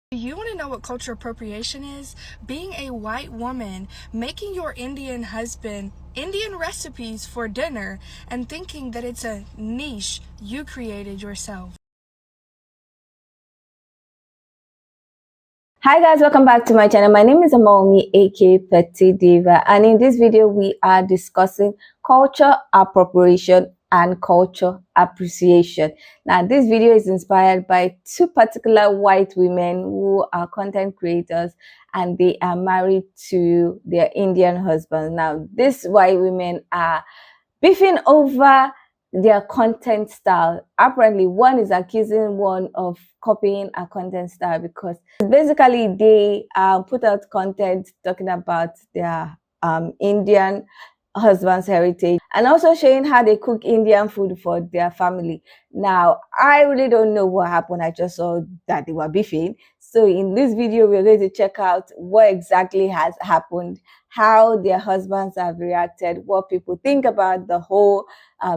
Do you want to know what cultural appropriation is? Being a white woman, making your Indian husband Indian recipes for dinner and thinking that it's a niche you created yourself. Hi guys, welcome back to my channel. My name is Amomi, aka Petite Diva, and in this video we are discussing culture appropriation and culture appreciation. Now this video is inspired by two particular white women who are content creators and they are married to their Indian husbands. Now these white women are beefing over their content style. Apparently one is accusing one of copying a content style because basically they put out content talking about their Indian husband's heritage and also showing how they cook Indian food for their family. Now I really don't know what happened. I just saw that they were beefing. So in this video we're going to check out what exactly has happened, how their husbands have reacted, what people think about the whole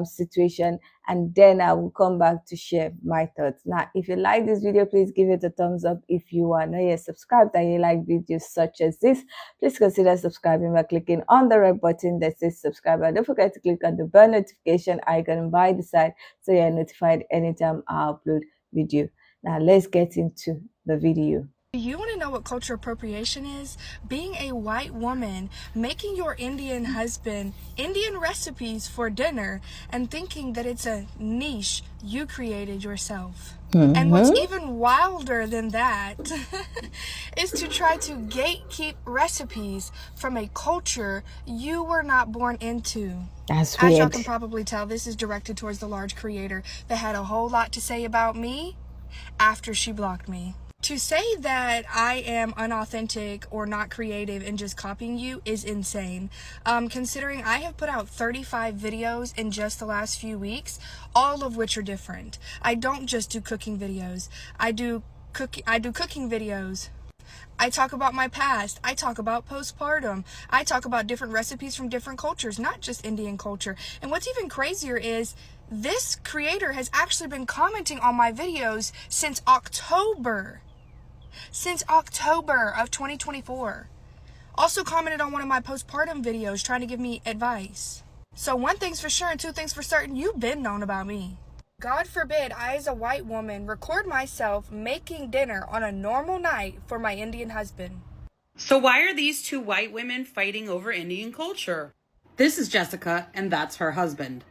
situation, and then I will come back to share my thoughts. Now if you like this video, please give it a thumbs up. If you are not yet subscribed and you like videos such as this, please consider subscribing by clicking on the red button that says subscribe, and don't forget to click on the bell notification icon by the side so you're notified anytime I upload video. Now let's get into the video. Do you want to know what cultural appropriation is? Being a white woman, making your Indian husband Indian recipes for dinner and thinking that it's a niche you created yourself. And what's even wilder than that is to try to gatekeep recipes from a culture you were not born into. That's weird. As y'all can probably tell, this is directed towards the large creator that had a whole lot to say about me after she blocked me. To say that I am unauthentic or not creative and just copying you is insane. Considering I have put out 35 videos in just the last few weeks, all of which are different. I don't just do cooking videos. I do cooking videos. I talk about my past. I talk about postpartum. I talk about different recipes from different cultures, not just Indian culture. And what's even crazier is this creator has actually been commenting on my videos since October. Since October of 2024. Also commented on one of my postpartum videos trying to give me advice. So one thing's for sure and two things for certain, you've been known about me. God forbid I as a white woman record myself making dinner on a normal night for my Indian husband. So why are these two white women fighting over Indian culture? This is Jessica and that's her husband.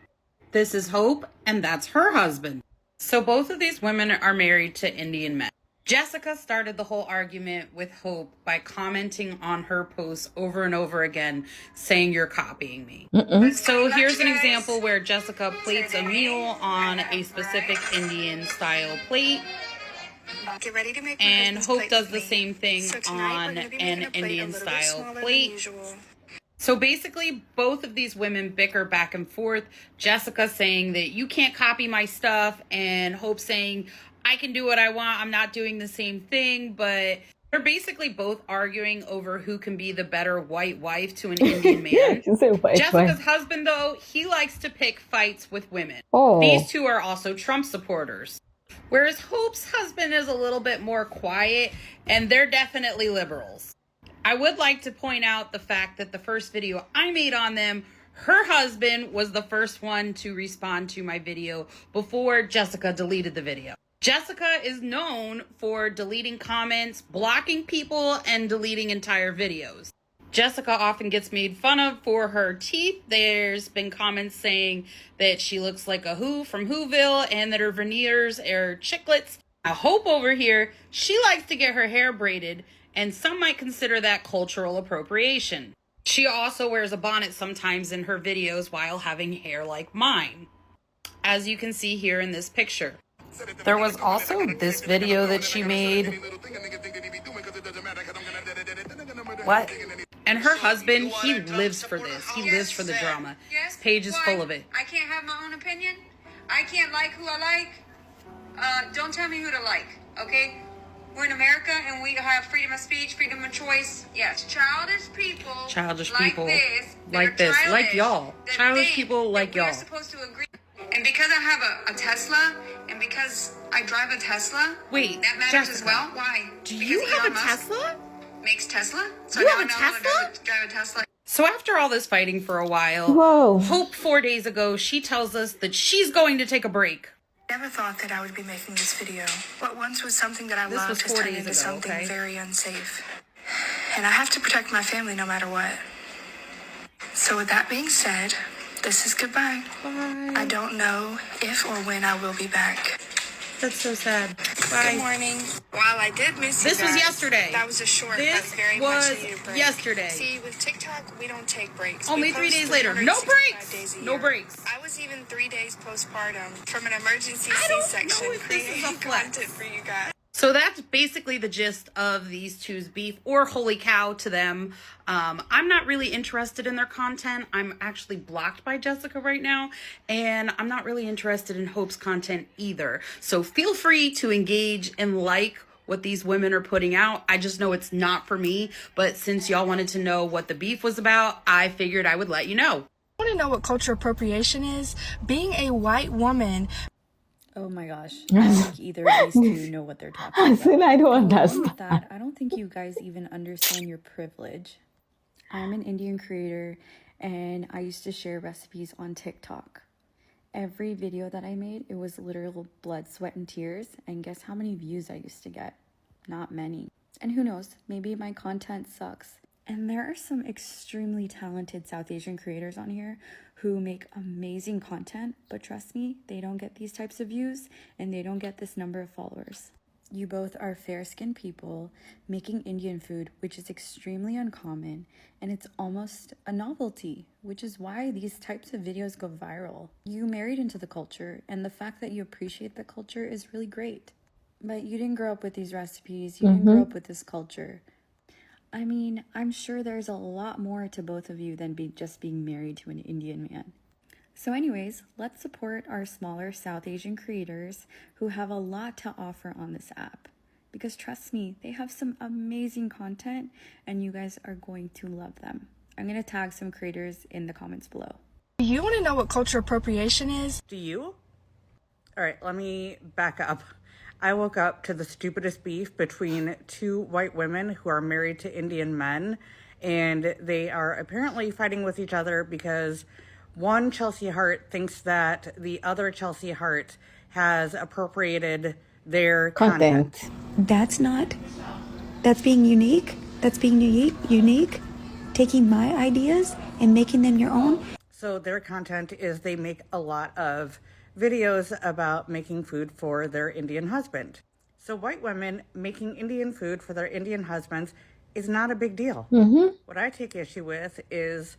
This is Hope and that's her husband. So both of these women are married to Indian men. Jessica started the whole argument with Hope by commenting on her posts over and over again, saying you're copying me. So here's an example where Jessica plates a meal on a specific Indian style plate. Get ready to make and Hope does the same thing on an Indian style plate. So basically, both of these women bicker back and forth. Jessica saying that you can't copy my stuff, and Hope saying, I can do what I want. I'm not doing the same thing, but they're basically both arguing over who can be the better white wife to an Indian man. Jessica's husband, though, he likes to pick fights with women. These two are also Trump supporters. Whereas Hope's husband is a little bit more quiet, and they're definitely liberals. I would like to point out the fact that the first video I made on them, her husband was the first one to respond to my video before Jessica deleted the video. Jessica is known for deleting comments, blocking people, and deleting entire videos. Jessica often gets made fun of for her teeth. There's been comments saying that she looks like a Who from Whoville and that her veneers are chiclets. I Hope over here, she likes to get her hair braided, and some might consider that cultural appropriation. She also wears a bonnet sometimes in her videos while having hair like mine, as you can see here in this picture. There was also this video that she made. What? And her husband, he lives for this. He lives for the drama. His page is full of it. I can't have my own opinion. I can't like who I like. Don't tell me who to like, okay? We're in America and we have freedom of speech, freedom of choice. Yes, childish people like this, like y'all. Childish people like y'all. We're supposed to agree. And because I have a Tesla And because I drive a Tesla, Wait, that matters Jessica, as well. Why? do Because you have Elon a Musk Tesla? makes Tesla. So You now have I a know how to Tesla? drive a Tesla. So after all this fighting for a while, Whoa. Hope 4 days ago, she tells us that she's going to take a break. Never thought that I would be making this video. What once was something that I This was loved has 4 turned days into ago, something okay? very unsafe. And I have to protect my family no matter what. So with that being said, this is goodbye. Bye. I don't know if or when I will be back. That's so sad. Good Bye. morning. While I did miss you This was guys, yesterday. that was a short This but very was much needed break. yesterday. See, with TikTok, we don't take breaks. Only We 3 post days later. No 365 days breaks. a No year. breaks. I was even 3 days postpartum from an emergency I don't C-section know if this is a creating flex. content for you guys. So that's basically the gist of these two's beef, or holy cow to them. I'm not really interested in their content. I'm actually blocked by Jessica right now, and I'm not really interested in Hope's content either. So feel free to engage and like what these women are putting out. I just know it's not for me, but since y'all wanted to know what the beef was about, I figured I would let you know. Want to know what cultural appropriation is? Being a white woman. Oh my gosh. I don't think either of these two know what they're talking about. I don't Along understand. with that, I don't think you guys even understand your privilege. I'm an Indian creator and I used to share recipes on TikTok. Every video that I made, it was literal blood, sweat, and tears. And guess how many views I used to get? Not many. And who knows, maybe my content sucks. And there are some extremely talented South Asian creators on here who make amazing content, but trust me, they don't get these types of views and they don't get this number of followers. You both are fair-skinned people making Indian food, which is extremely uncommon, and it's almost a novelty, which is why these types of videos go viral. You married into the culture, and the fact that you appreciate the culture is really great. But you didn't grow up with these recipes, you didn't grow up with this culture. I mean, I'm sure there's a lot more to both of you than just being married to an Indian man. So anyways, let's support our smaller South Asian creators who have a lot to offer on this app. Because trust me, they have some amazing content and you guys are going to love them. I'm going to tag some creators in the comments below. Do you want to know what cultural appropriation is? Do you? All right, let me back up. I woke up to the stupidest beef between two white women who are married to Indian men, and they are apparently fighting with each other because one Chelsea Hart thinks that the other Chelsea Hart has appropriated their content. That's being unique. That's being unique. Taking my ideas and making them your own. So their content is they make a lot of videos about making food for their Indian husband. So white women making Indian food for their Indian husbands is not a big deal. What I take issue with is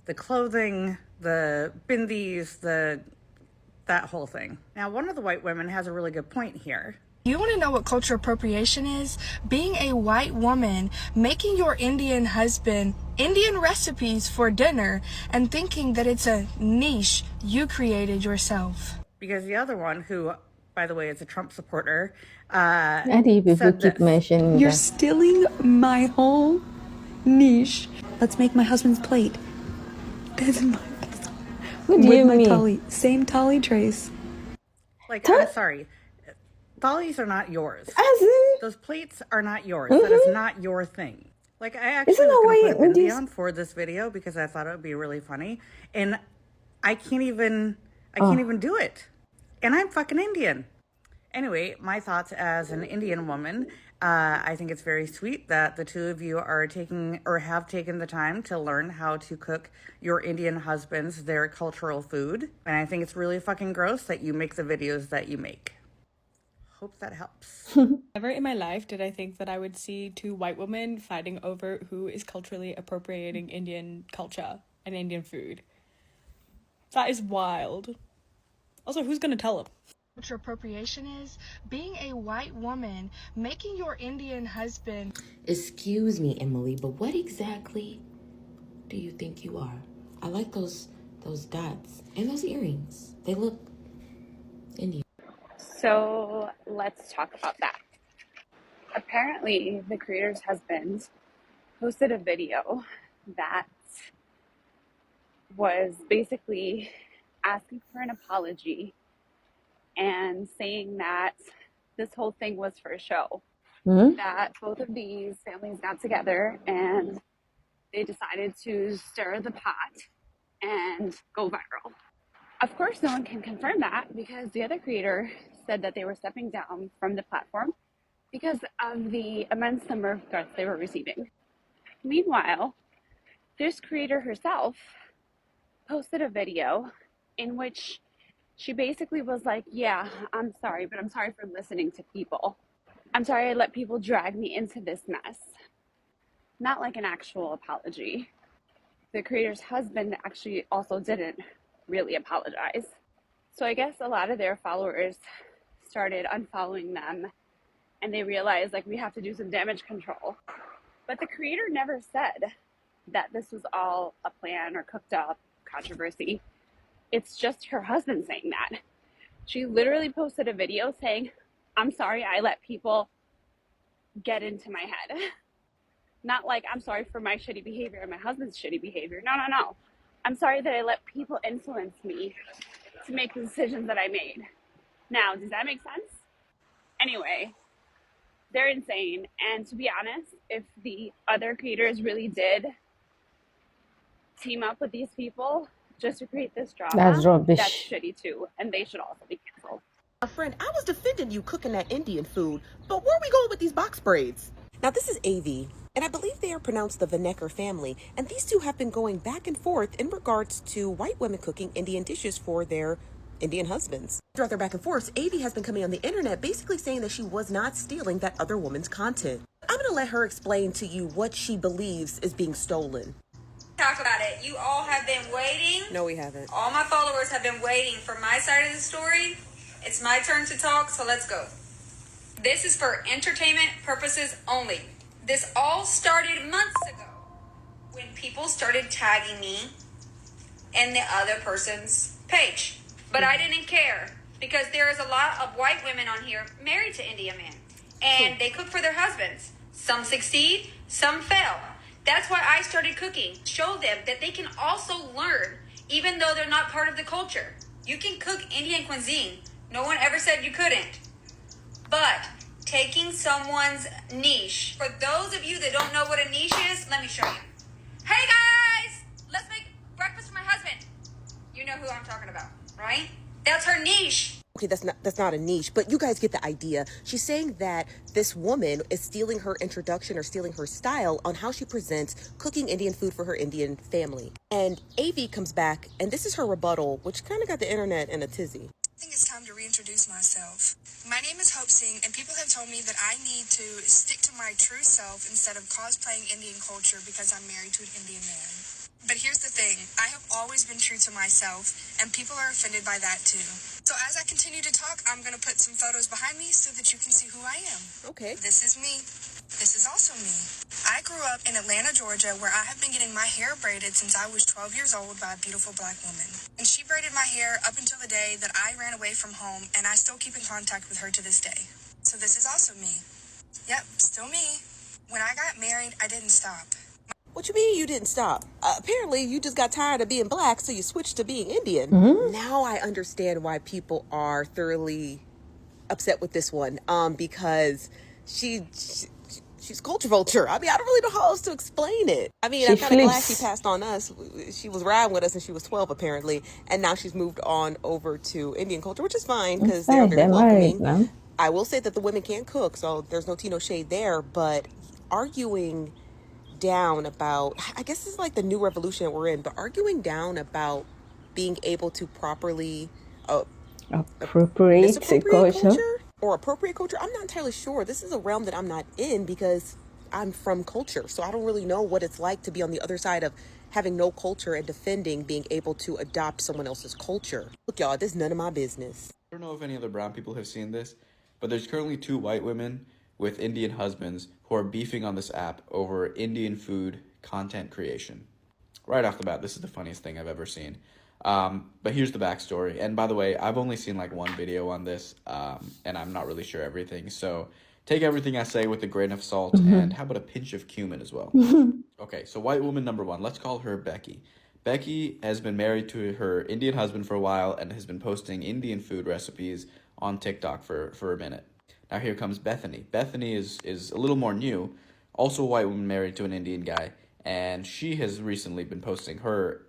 the clothing, the bindis, that whole thing. Now, one of the white women has a really good point here. You want to know what cultural appropriation is? Being a white woman, making your Indian husband Indian recipes for dinner and thinking that it's a niche you created yourself. Because the other one, who, by the way, is a Trump supporter, Why do you people said keep this. mentioning You're that? stealing my whole niche. Let's make my husband's plate. That's my What do with you my mean? tali. Same tali trays. Like, I'm sorry. Thalies are not yours. As in, Those plates are not yours. That is not your thing. Like, I actually Isn't that was why going to put a these- bindi on for this video because I thought it would be really funny. And I can't even do it. And I'm fucking Indian. Anyway, my thoughts as an Indian woman, I think it's very sweet that the two of you are taking or have taken the time to learn how to cook your Indian husbands their cultural food. And I think it's really fucking gross that you make the videos that you make. Hope that helps. Never in my life did I think that I would see two white women fighting over who is culturally appropriating Indian culture and Indian food. That is wild. Also, who's gonna tell them? Cultural appropriation is being a white woman, making your Indian husband. Excuse me, Emily, but what exactly do you think you are? I like those dots and those earrings. They look Indian. So let's talk about that. Apparently, the creator's husband posted a video that was basically asking for an apology and saying that this whole thing was for a show. Hmm? That both of these families got together and they decided to stir the pot and go viral. Of course, no one can confirm that because the other creator said that they were stepping down from the platform because of the immense number of threats they were receiving. Meanwhile, this creator herself posted a video in which she basically was like, yeah, I'm sorry, but I'm sorry for listening to people. I'm sorry I let people drag me into this mess. Not like an actual apology. The creator's husband actually also didn't really apologize. So I guess a lot of their followers started unfollowing them and they realized like we have to do some damage control. But the creator never said that this was all a plan or cooked up controversy. It's just her husband saying that. She literally posted a video saying, I'm sorry I let people get into my head. Not like I'm sorry for my shitty behavior and my husband's shitty behavior. No. I'm sorry that I let people influence me to make the decisions that I made. Now, does that make sense? Anyway, they're insane. And to be honest, if the other creators really did team up with these people just to create this drama, That's rubbish. that's shitty too. And they should also be canceled. Friend, I was defending you cooking that Indian food, but where are we going with these box braids? Now, this is AV, and I believe they are pronounced the Vanecker family, and these two have been going back and forth in regards to white women cooking Indian dishes for their Indian husbands. Throughout their back and forth, AV has been coming on the internet basically saying that she was not stealing that other woman's content. I'm going to let her explain to you what she believes is being stolen. Talk about it. You all have been waiting. No, we haven't. All my followers have been waiting for my side of the story. It's my turn to talk, so let's go. This is for entertainment purposes only. This all started months ago when people started tagging me in the other person's page. But I didn't care because there is a lot of white women on here married to Indian men. And they cook for their husbands. Some succeed, some fail. That's why I started cooking. Show them that they can also learn even though they're not part of the culture. You can cook Indian cuisine. No one ever said you couldn't. But taking someone's niche. For those of you that don't know what a niche is, let me show you. Hey guys, let's make breakfast for my husband. You know who I'm talking about, right? That's her niche. Okay, that's not a niche, but you guys get the idea. She's saying that this woman is stealing her introduction or stealing her style on how she presents cooking Indian food for her Indian family. And AV comes back, and this is her rebuttal, which kind of got the internet in a tizzy. I think it's time to reintroduce myself. My name is Hope Singh, and people have told me that I need to stick to my true self instead of cosplaying Indian culture because I'm married to an Indian man. But here's the thing, I have always been true to myself, and people are offended by that too. So as I continue to talk, I'm going to put some photos behind me so that you can see who I am. Okay. This is me. This is also me. I grew up in Atlanta, Georgia, where I have been getting my hair braided since I was 12 years old by a beautiful black woman. And she braided my hair up until the day that I ran away from home, and I still keep in contact with her to this day. So this is also me. Yep, still me. When I got married, I didn't stop. What you mean you didn't stop? Apparently you just got tired of being black, so you switched to being Indian. Now I understand why people are thoroughly upset with this one. Because she's a culture vulture. I mean, I don't really know how else to explain it. I mean, I'm kind of glad she passed on us. She was riding with us and she was 12 apparently, and now she's moved on over to Indian culture, which is fine because they're very welcoming. I will say that the women can cook, so there's no tea, no shade there. But arguing down about, I guess this is like the new revolution that we're in, but arguing down about being able to properly appropriate culture or appropriate culture, I'm not entirely sure. This is a realm that I'm not in because I'm from culture, so I don't really know what it's like to be on the other side of having no culture and defending being able to adopt someone else's culture. Look, y'all, this is none of my business. I don't know if any other brown people have seen this, but there's currently 2 white women with Indian husbands who are beefing on this app over Indian food content creation. Right off the bat, this is the funniest thing I've ever seen. But here's the backstory. And by the way, I've only seen like one video on this, and I'm not really sure everything. So take everything I say with a grain of salt, and how about a pinch of cumin as well? Okay, so white woman number 1, let's call her Becky. Becky has been married to her Indian husband for a while and has been posting Indian food recipes on TikTok for a minute. Now here comes Bethany. Bethany is a little more new, also a white woman married to an Indian guy, and she has recently been posting her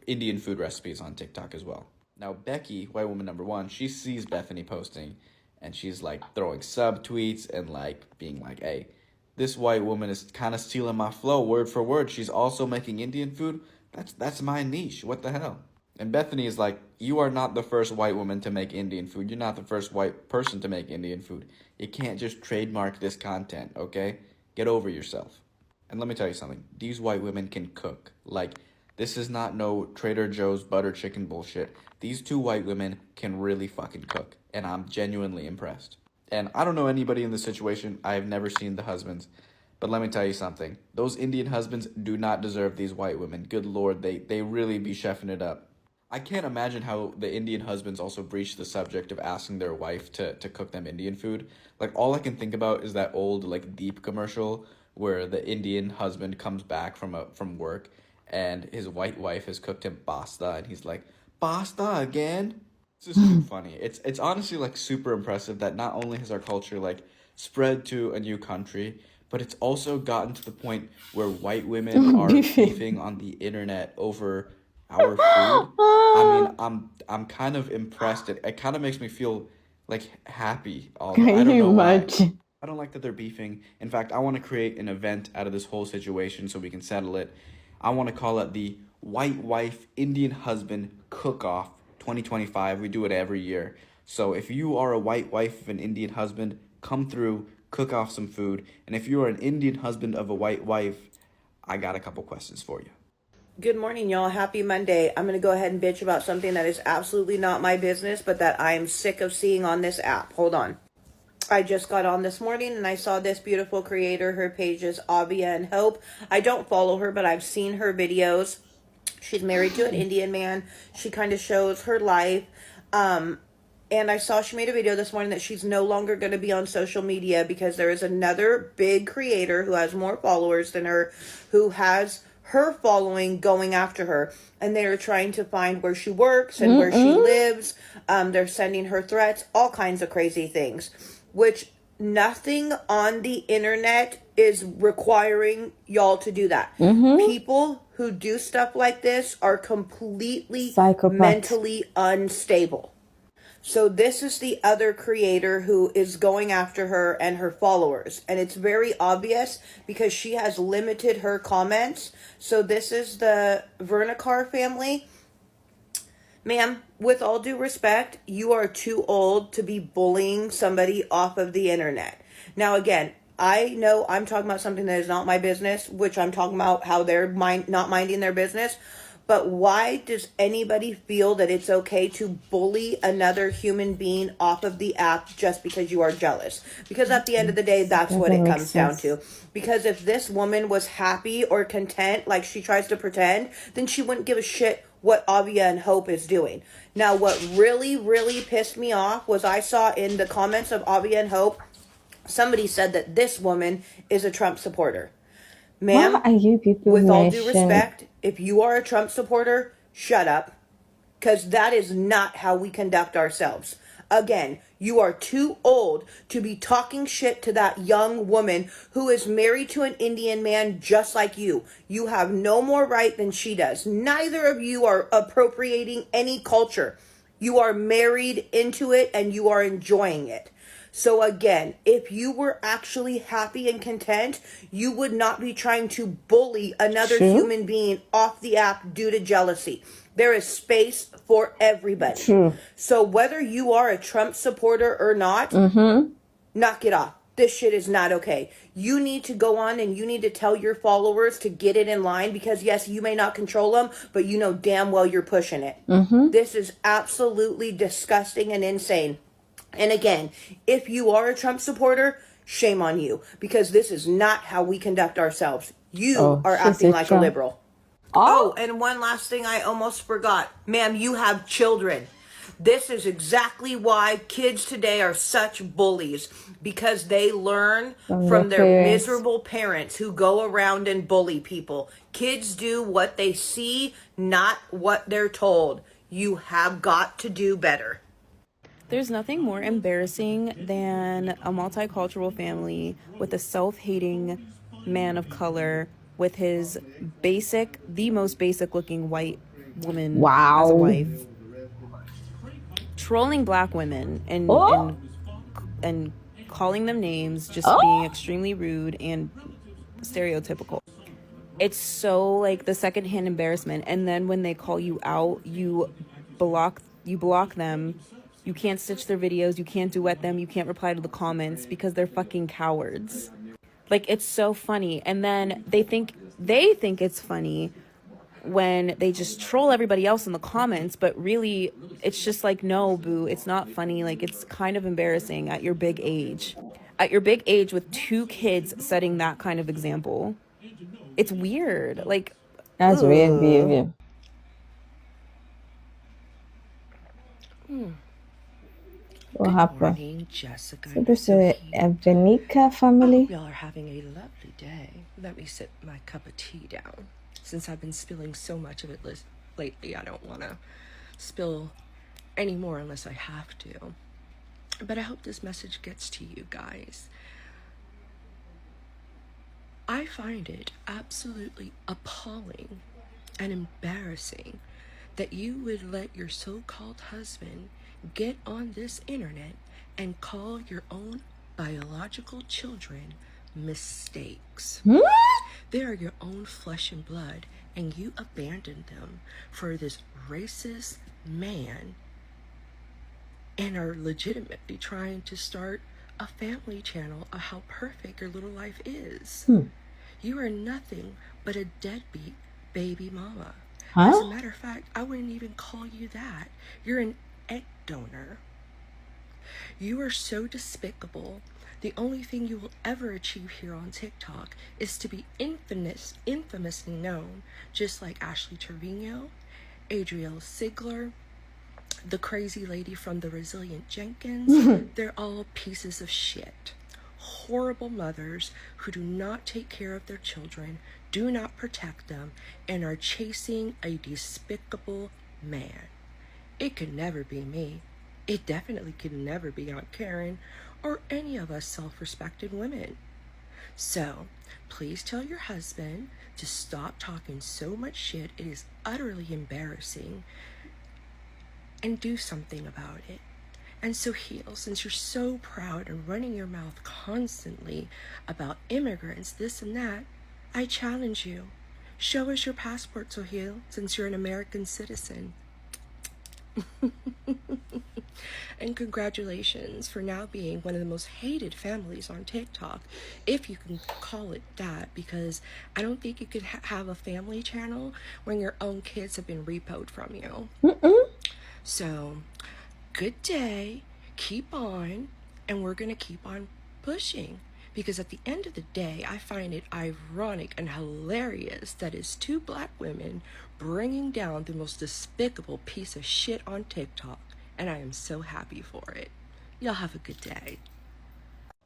Indian food recipes on TikTok as well. Now Becky, white woman number one, she sees Bethany posting, and she's like throwing subtweets and like being like, hey, this white woman is kind of stealing my flow word for word. She's also making Indian food. That's my niche. What the hell? And Bethany is like, you are not the first white woman to make Indian food. You're not the first white person to make Indian food. You can't just trademark this content, okay? Get over yourself. And let me tell you something. These white women can cook. Like, this is not no Trader Joe's butter chicken bullshit. These two white women can really fucking cook. And I'm genuinely impressed. And I don't know anybody in this situation. I have never seen the husbands. But let me tell you something. Those Indian husbands do not deserve these white women. Good Lord, they really be chefing it up. I can't imagine how the Indian husbands also breached the subject of asking their wife to cook them Indian food. Like, all I can think about is that old, like, Deep commercial where the Indian husband comes back from work and his white wife has cooked him pasta and he's like, pasta again? It's just too funny. It's honestly, like, super impressive that not only has our culture, like, spread to a new country, but it's also gotten to the point where white women are beefing on the internet over our food. I mean, I'm kind of impressed. It kind of makes me feel like happy. I don't know why. I don't like that they're beefing. In fact, I want to create an event out of this whole situation so we can settle it. I want to call it the White Wife Indian Husband Cook-Off 2025. We do it every year. So if you are a white wife of an Indian husband, come through, cook off some food. And if you are an Indian husband of a white wife, I got a couple questions for you. Good morning, y'all. Happy Monday. I'm going to go ahead and bitch about something that is absolutely not my business, but that I am sick of seeing on this app. Hold on. I just got on this morning and I saw this beautiful creator. Her page is Abia and Hope. I don't follow her, but I've seen her videos. She's married to an Indian man. She kind of shows her life. And I saw she made a video this morning that she's no longer going to be on social media because there is another big creator who has more followers than her, who has her following going after her, and they are trying to find where she works and where she lives. They're sending her threats, all kinds of crazy things, which nothing on the internet is requiring y'all to do that. People who do stuff like this are completely mentally unstable. So this is the other creator who is going after her and her followers. And it's very obvious because she has limited her comments. So this is the Vernicar family. Ma'am, with all due respect, you are too old to be bullying somebody off of the internet. Now, again, I know I'm talking about something that is not my business, which I'm talking about how they're not minding their business. But why does anybody feel that it's okay to bully another human being off of the app just because you are jealous? Because at the end of the day, that's what it comes down to. Because if this woman was happy or content, like she tries to pretend, then she wouldn't give a shit what Avia and Hope is doing. Now, what really, really pissed me off was I saw in the comments of Avia and Hope, somebody said that this woman is a Trump supporter. Ma'am, Why are you people with all due respect, if you are a Trump supporter, shut up. Because that is not how we conduct ourselves. Again, you are too old to be talking shit to that young woman who is married to an Indian man just like you. You have no more right than she does. Neither of you are appropriating any culture. You are married into it and you are enjoying it. So again, if you were actually happy and content, you would not be trying to bully another human being off the app due to jealousy. There is space for everybody. So whether you are a Trump supporter or not, knock it off. This shit is not okay. You need to go on and you need to tell your followers to get it in line because yes, you may not control them, but you know damn well you're pushing it. This is absolutely disgusting and insane. And again, if you are a Trump supporter, shame on you. Because this is not how we conduct ourselves. You are acting like a liberal. Oh, and one last thing I almost forgot. Ma'am, you have children. This is exactly why kids today are such bullies. Because they learn from their miserable parents who go around and bully people. Kids do what they see, not what they're told. You have got to do better. There's nothing more embarrassing than a multicultural family with a self-hating man of color with his the most basic looking white woman as a Wow. wife, trolling black women Oh, and calling them names, just being oh, extremely rude and stereotypical. It's so like the secondhand embarrassment. And then when they call you out, you block them. You can't stitch their videos, you can't duet them, you can't reply to the comments because they're fucking cowards. Like, it's so funny. And then they think it's funny when they just troll everybody else in the comments, but really it's just like, no, boo, it's not funny. Like, it's kind of embarrassing at your big age. At your big age with 2 kids setting that kind of example. It's weird. Like, that's weird behavior. What happened? Morning, Jessica. So this is a Venica family. Y'all are having a lovely day. Let me sit my cup of tea down. Since I've been spilling so much of it lately, I don't want to spill any more unless I have to. But I hope this message gets to you guys. I find it absolutely appalling and embarrassing that you would let your so-called husband get on this internet and call your own biological children mistakes. They are your own flesh and blood, and you abandoned them for this racist man and are legitimately trying to start a family channel of how perfect your little life is. You are nothing but a deadbeat baby mama. As a matter of fact, I wouldn't even call you that. You're an egg donor. You are so despicable. The only thing you will ever achieve here on TikTok is to be infamously known, just like Ashley Trevino, Adrielle Sigler, the crazy lady from The Resilient Jenkins. They're all pieces of shit. Horrible mothers who do not take care of their children, do not protect them, and are chasing a despicable man. It could never be me. It definitely could never be Aunt Karen or any of us self-respected women. So, please tell your husband to stop talking so much shit. It is utterly embarrassing. And do something about it. And so, Heel, since you're so proud and running your mouth constantly about immigrants, this and that, I challenge you. Show us your passport, Sohail, since you're an American citizen. And congratulations for now being one of the most hated families on TikTok, if you can call it that, because I don't think you could have a family channel when your own kids have been repoed from you. So, good day, keep on, and we're going to keep on pushing. Because at the end of the day, I find it ironic and hilarious that it's 2 black women bringing down the most despicable piece of shit on TikTok. And I am so happy for it. Y'all have a good day.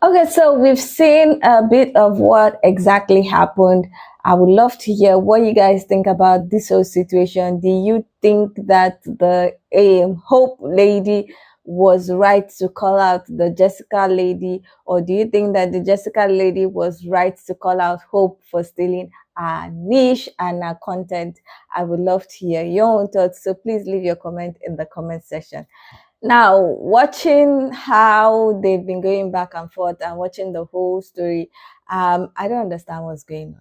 Okay, so we've seen a bit of what exactly happened. I would love to hear what you guys think about this whole situation. Do you think that the Hope lady was right to call out the Jessica lady, or do you think that the Jessica lady was right to call out Hope for stealing our niche and our content? I would love to hear your own thoughts, so please leave your comment in the comment section. Now, watching how they've been going back and forth and watching the whole story, I don't understand what's going on.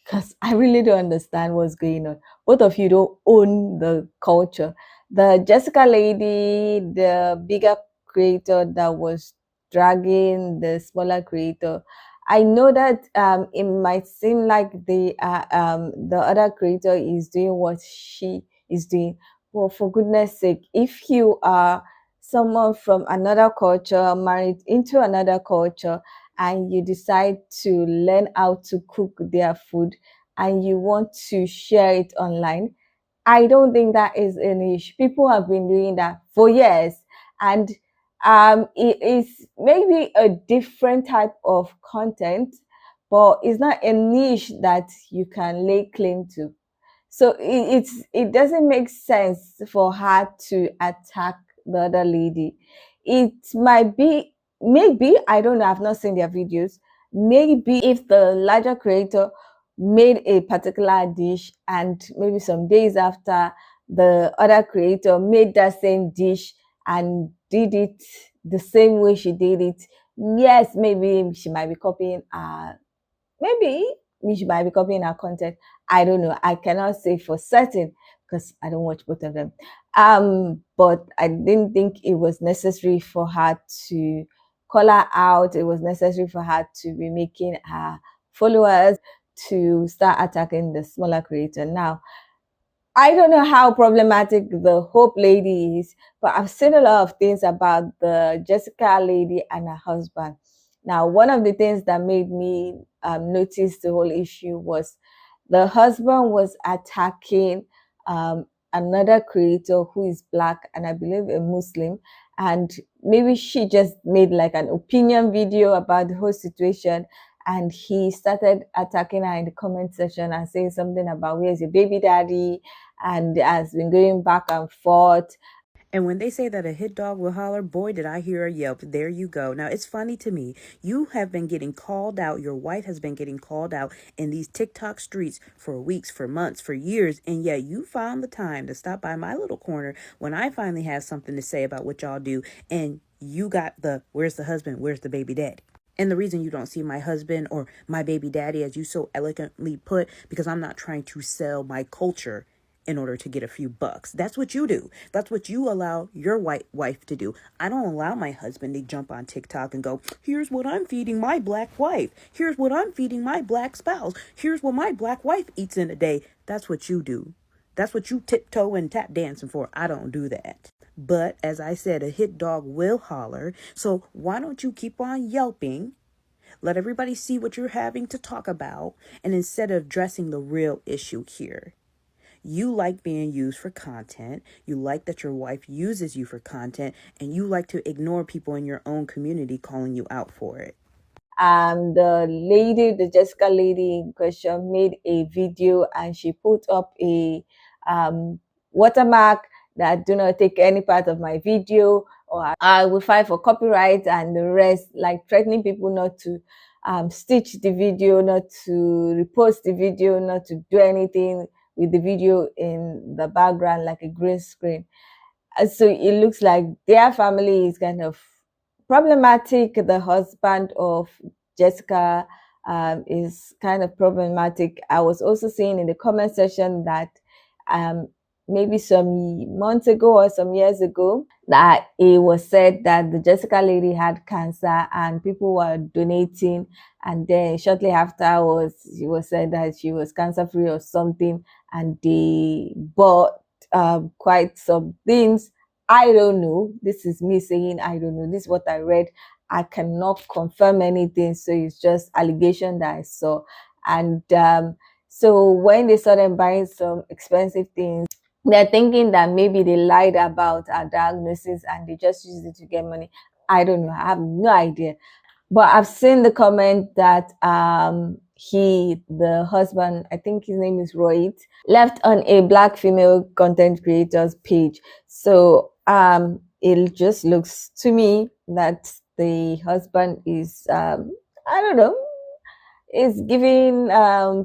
Because I really don't understand what's going on. Both of you don't own the culture. The Jessica lady, the bigger creator that was dragging the smaller creator, I know that it might seem like the other creator is doing what she is doing. Well, for goodness sake, if you are someone from another culture, married into another culture, and you decide to learn how to cook their food and you want to share it online, I don't think that is an issue. People have been doing that for years, and it is maybe a different type of content, but it's not a niche that you can lay claim to. So it doesn't make sense for her to attack the other lady. It might be, maybe, I don't know, I've not seen their videos. Maybe if the larger creator made a particular dish and maybe some days after, the other creator made that same dish and did it the same way she did it, yes, maybe she might be copying maybe she might be copying our content. I don't know. I cannot say for certain because I don't watch both of them. But I didn't think it was necessary for her to call her out. It was necessary for her to be making her followers to start attacking the smaller creator. Now, I don't know how problematic the Hope lady is, but I've seen a lot of things about the Jessica lady and her husband. Now, one of the things that made me notice the whole issue was the husband was attacking another creator who is Black and I believe a Muslim. And maybe she just made like an opinion video about the whole situation. And he started attacking her in the comment section and saying something about where's your baby daddy, and has been going back and forth. And when they say that a hit dog will holler, boy, did I hear a yelp. There you go. Now, it's funny to me. You have been getting called out. Your wife has been getting called out in these TikTok streets for weeks, for months, for years. And yet you found the time to stop by my little corner when I finally have something to say about what y'all do. And you got the, where's the husband? Where's the baby daddy? And the reason you don't see my husband or my baby daddy, as you so elegantly put, because I'm not trying to sell my culture in order to get a few bucks. That's what you do. That's what you allow your white wife to do. I don't allow my husband to jump on TikTok and go, here's what I'm feeding my Black wife. Here's what I'm feeding my Black spouse. Here's what my Black wife eats in a day. That's what you do. That's what you tiptoe and tap dancing for. I don't do that. But as I said, a hit dog will holler. So why don't you keep on yelping? Let everybody see what you're having to talk about. And instead of addressing the real issue here, you like being used for content. You like that your wife uses you for content, and you like to ignore people in your own community calling you out for it. The lady, the Jessica lady in question, made a video and she put up a watermark that do not take any part of my video, or I will file for copyright and the rest, like threatening people not to stitch the video, not to repost the video, not to do anything with the video in the background like a green screen. So it looks like their family is kind of problematic. The husband of Jessica is kind of problematic. I was also seeing in the comment section that maybe some months ago or some years ago that it was said that the Jessica lady had cancer and people were donating, and then shortly after she was said that she was cancer free or something, and they bought quite some things. I don't know. This is me saying I don't know. This is what I read. I cannot confirm anything, so it's just allegation that I saw. And so when they saw them buying some expensive things, they're thinking that maybe they lied about our diagnosis and they just used it to get money. I don't know. I have no idea. But I've seen the comment that the husband, I think his name is Rohit, left on a Black female content creators page. So it just looks to me that the husband is, I don't know, is giving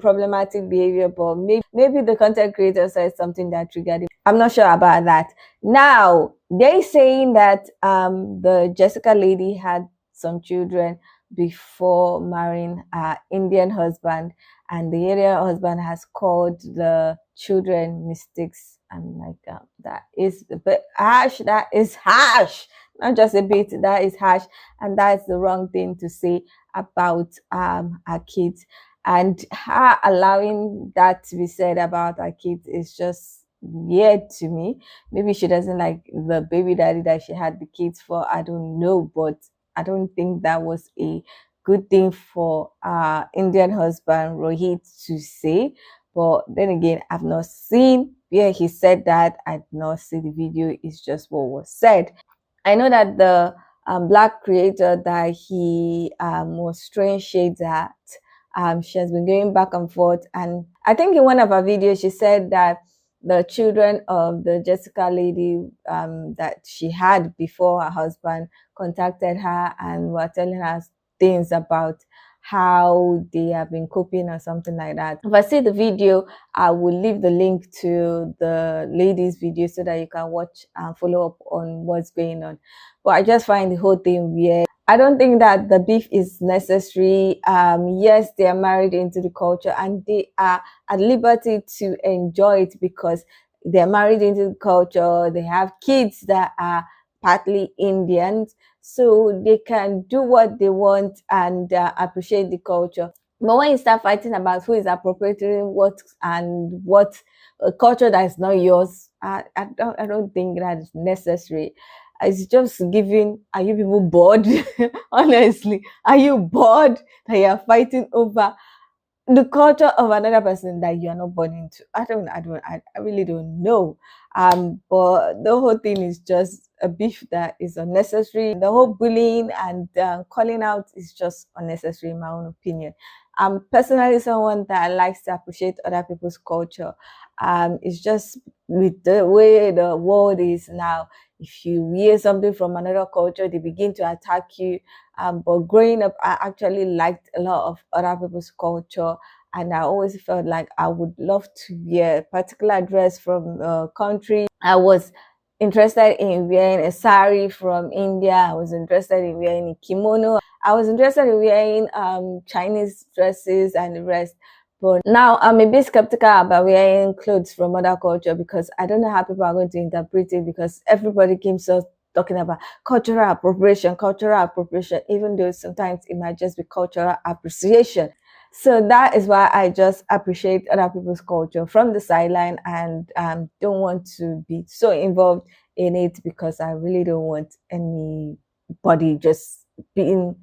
problematic behavior, but maybe the content creator said something that triggered him. I'm not sure about that. Now, they saying that the Jessica lady had some children before marrying her Indian husband, and the Indian husband has called the children mistakes. And like that is a bit harsh. That is harsh. Not just a bit, that is harsh, and that's the wrong thing to say about our kids. And her allowing that to be said about our kids is just weird to me. Maybe she doesn't like the baby daddy that she had the kids for, I don't know, but I don't think that was a good thing for Indian husband Rohit to say. But then again, I've not seen where he said that. I did not see the video. It's just what was said. I know that the Black creator that he was throwing shades at, she has been going back and forth. And I think in one of her videos, she said that the children of the Jessica lady that she had before her husband contacted her and were telling her things about how they have been coping or something like that. If I see the video, I will leave the link to the ladies' video so that you can watch and follow up on what's going on. But I just find the whole thing weird. I don't think that the beef is necessary. Yes, they are married into the culture and they are at liberty to enjoy it because they're married into the culture. They have kids that are partly Indians, so they can do what they want and appreciate the culture. But when you start fighting about who is appropriating what and what culture that is not yours, I don't think that is necessary. It's just giving, are you people bored? Honestly, are you bored that you're fighting over the culture of another person that you are not born into? I really don't know. But the whole thing is just a beef that is unnecessary. The whole bullying and calling out is just unnecessary in my own opinion. I'm personally someone that likes to appreciate other people's culture. It's just with the way the world is now, if you hear something from another culture, they begin to attack you. But growing up, I actually liked a lot of other people's culture, and I always felt like I would love to wear a particular dress from a country. I was interested in wearing a sari from India. I was interested in wearing a kimono. I was interested in wearing Chinese dresses and the rest. But now I'm a bit skeptical about wearing clothes from other culture because I don't know how people are going to interpret it, because everybody keeps talking about cultural appropriation, even though sometimes it might just be cultural appreciation. So that is why I just appreciate other people's culture from the sideline and don't want to be so involved in it, because I really don't want anybody just being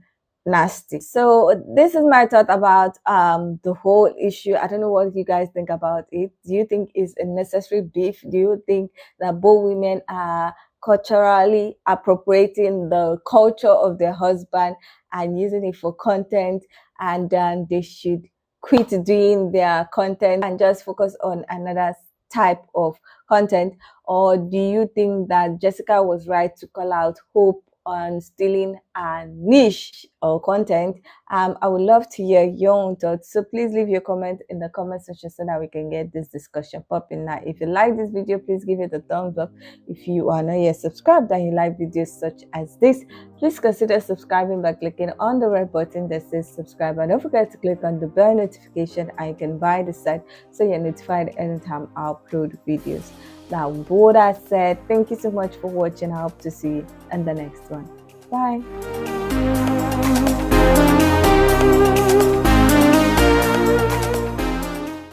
nasty. So this is my thought about the whole issue. I don't know what you guys think about it. Do you think it's a necessary beef? Do you think that both women are culturally appropriating the culture of their husband and using it for content, and then they should quit doing their content and just focus on another type of content? Or do you think that Jessica was right to call out Hope on stealing a niche or content? I would love to hear your own thoughts, so please leave your comment in the comment section so that we can get this discussion popping. Now, if you like this video, please give it a thumbs up. If you are not yet subscribed and you like videos such as this, please consider subscribing by clicking on the red button that says subscribe, and don't forget to click on the bell notification icon by the side so you're notified anytime I upload videos. Now, with all that said, thank you so much for watching. I hope to see you in the next one. Bye.